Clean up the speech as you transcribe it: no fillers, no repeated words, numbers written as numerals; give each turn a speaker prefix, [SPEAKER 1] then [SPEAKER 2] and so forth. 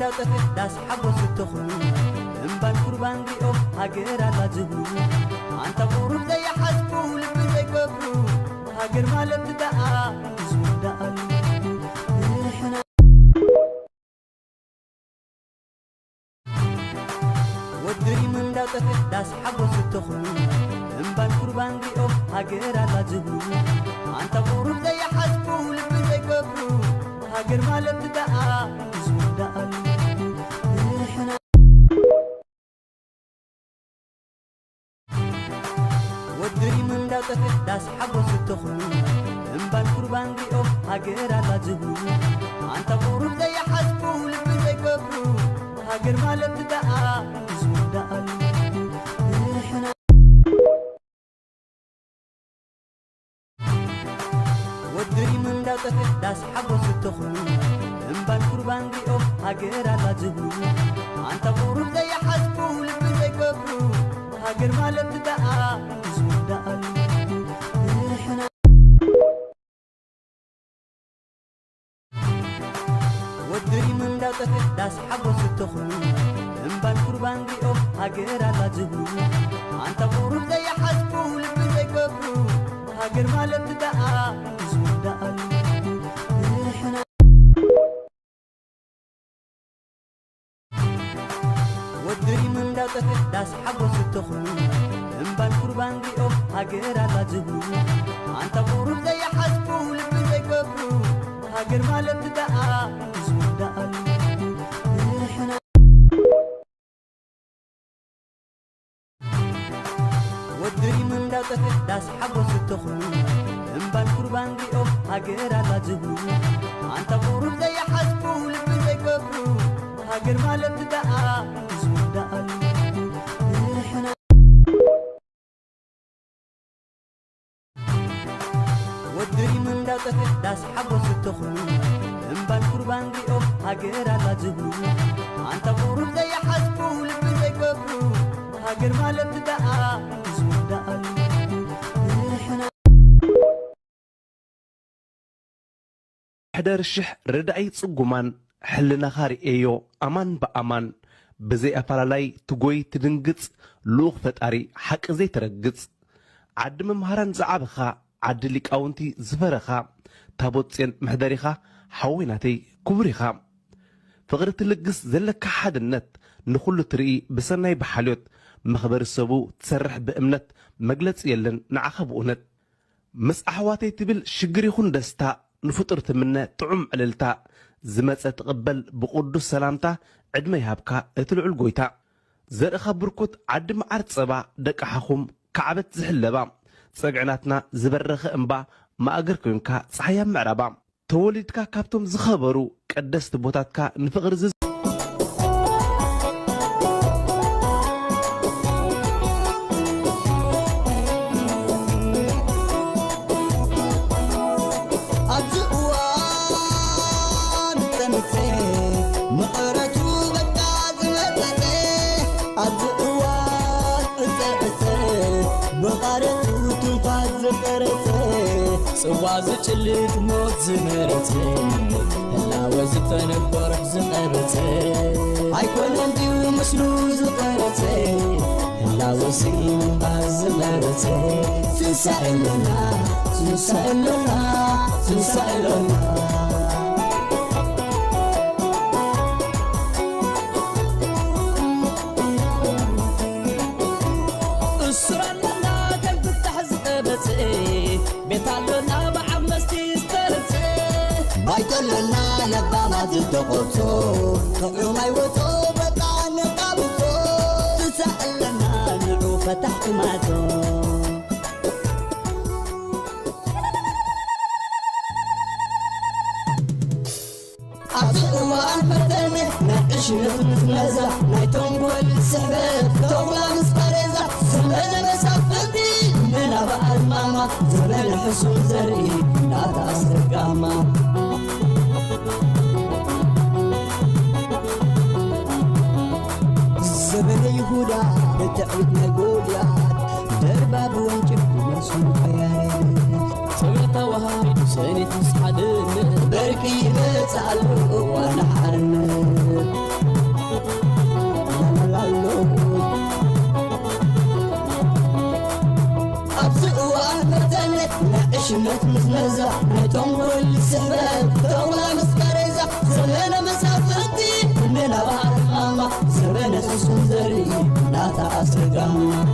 [SPEAKER 1] እንዳጠፍት ዳስ ሓጎስ እትኽሉ እምባን ቁርባን ሪኦም ሃገር ኣላዝብሉ ኣንታ ቁሩብ ዘይሓስቡ ልቢ ዘይገብሩ ሃገር ማለት ደኣ ዝውዳእሉ ወድሪም እንዳጠፍት ዳስ ሓጎስ እትኽሉ እምባን ቁርባን ሪኦም ሃገር ኣላዝብሉ ኣንታ ቁሩብ ዘይሓስቡ ልቢ ዘይገብሩ ሃገር ማለት ደኣ ዝውዳእሉ ወድሪም እንዳጠፍት ዳስ ሓጎስ እትኽሉ እምባን ቁርባን ሪኦም ሃገር ኣላዝብሉ ኣንታ ቁሩብ ዘይሓስቡ ልቢ ዘይገብሩ ሃገር ማለት ደኣ ዝውዳእሉ ወድሪም እንዳጠፍት ዳስ ሓጎስ እትኽሉ እምባን ቁርባን ሪኦም ሃገር ኣላዝብሉ ኣንታ ቁሩብ ዘይሓስቡ ልቢ ዘይገብሩ ሃገር ማለት ደኣ ዝውዳእሉ ወድሪም እንዳጠፍት ዳስ ሓጎስ እትኽሉ እምባን ቁርባን ሪኦም ሃገር ኣላዝብሉ ኣንታ ቁሩብ ዘይሓስቡ ልቢ ዘይገብሩ ሃገር ማለት ደኣ ዝውዳእሉ ወድሪም እንዳጠፍት ዳስ ሓጎስ እትኽሉ እምባን ቁርባን ሪኦም ሃገር ኣላዝብሉ ኣንታ ቁሩብ ዘይሓስቡ ልቢ ዘይገብሩ ሃገር ማለት ደኣ ዝውዳእሉ ወድሪም እንዳጠፍት ዳስ ሓጎስ እትኽሉ እምባን ቁርባን ሪኦም ሃገር ኣላዝብሉ ኣንታ ቁሩብ ዘይሓስቡ ልቢ ዘይገብሩ ሃገር ማለት ደኣ ዝውዳእሉ ወድሪም እንዳጠፍት ዳስ ሓጎስ እትኽሉ እምባን ቁርባን ሪኦም ሃገር ኣላዝብሉ ኣንታ ቁሩብ ዘይሓስቡ ልቢ ዘይገብሩ ሃገር ማለት ደኣ ዝውዳእሉ
[SPEAKER 2] ሕደር ሽሕ ረዳኢ ጽጉማን ሕልናኻ ርኤዮ ኣማን ብኣማን ብዘይ ኣፈላላይ ትጎይ ትድንግጽ ልኡኽ ፈጣሪ ሓቂ ዘይትረግጽ ዓዲ መምሃራን ዝዓበኻ ዓዲ ሊቃውንቲ ዝፈረኻ ታቦት ጽዮን ምሕደሪኻ ሓዊናተይ ክቡር ኢኻ ፍቕሪ ትልግስ ዘለካ ሓድነት ንኹሉ ትርኢ ብሰናይ ብሓልዮት መኽበሪ ሰቡ ትሰርሕ ብእምነት መግለጽ የለን ንዓኻ ብእውነት ምስ ኣሕዋተይ ትብል ሽግር ይኹን ደስታ ንፍጡር ትምነ ጥዑም ዕልልታ ዝመጸ ትቕበል ብቕዱስ ሰላምታ ዕድመ ይሃብካ እቲ ልዑል ጐይታ ዘርእኻ ብርኩት ዓዲ መዓር ጸባ ደቃሓኹም ከዓበት ዝሕለባ ጸግዕናትና ዝበረኸ እምባ ማእገር ኮይንካ ፀሓያ ምዕራባ ተወሊድካ ካብቶም ዝኸበሩ ቀደስቲ ቦታትካ ንፍቕሪ
[SPEAKER 3] ጽዋዝ ጭልት ሞት ዝመረተ ህላወ ዝተነበርሕ ዝቐረተ ኣይኮነን ድዩ ምስሉ ዝቐረተ ህላወ ስኢምባ ዝመረተ ትንሳኤለና ትንሳኤለና ትንሳኤለና እስራለና ከንፍታሕ ዝቐበተ ቤታለና بعمستي استرتي بايتلنا لبامات التقوتو قبل ما يوتو بقى نقابتو تسألنا نعو فتحت ماتو أطلوان فتني نقش نفنف مزا نايتون قول السحبات تولا مسبرزة زمنا مسافدي من أبا الماما زمن حسن زري لا تأسر قاما زمن يهودا نتعودنا قوليات درباب وانجب ومرسول خيالي سويتا وهاي سنة مسحدن بركي بتعلق وانا حرن نقشنت متنزع نايتون كل سحباب تغلى مسكريزة زمان مسافرتي من بحر ماما زمان حسن زري لا تعصر قاما